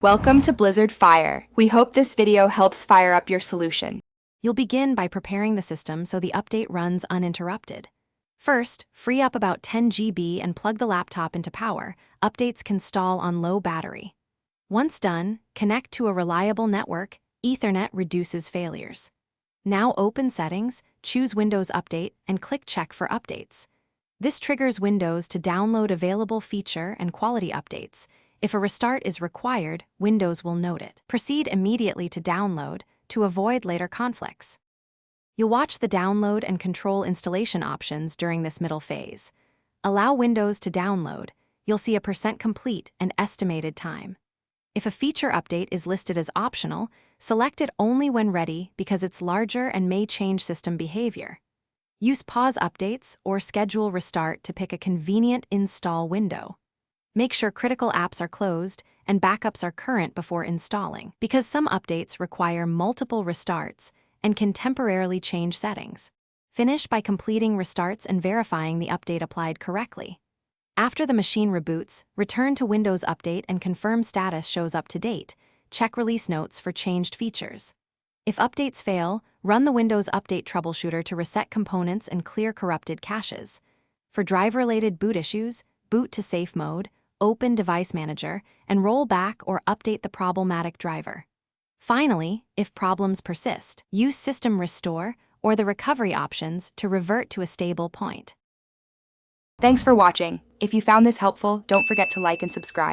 Welcome to Blizzard Fire. We hope this video helps fire up your solution. You'll begin by preparing the system so the update runs uninterrupted. First, free up about 10 GB and plug the laptop into power. Updates can stall on low battery. Once done, connect to a reliable network. Ethernet reduces failures. Now open Settings, choose Windows Update, and click Check for updates. This triggers Windows to download available feature and quality updates. If a restart is required, Windows will note it. Proceed immediately to download to avoid later conflicts. You'll watch the download and control installation options during this middle phase. Allow Windows to download. You'll see a % complete and estimated time. If a feature update is listed as optional, select it only when ready because it's larger and may change system behavior. Use pause updates or schedule restart to pick a convenient install window. Make sure critical apps are closed and backups are current before installing, because some updates require multiple restarts and can temporarily change settings. Finish by completing restarts and verifying the update applied correctly. After the machine reboots, return to Windows Update and confirm status shows up to date. Check release notes for changed features. If updates fail, run the Windows Update troubleshooter to reset components and clear corrupted caches. For drive-related boot issues, boot to safe mode, open Device Manager, and roll back or update the problematic driver. Finally, if problems persist, use System Restore or the recovery options to revert to a stable point. Thanks for watching. If you found this helpful, don't forget to like and subscribe.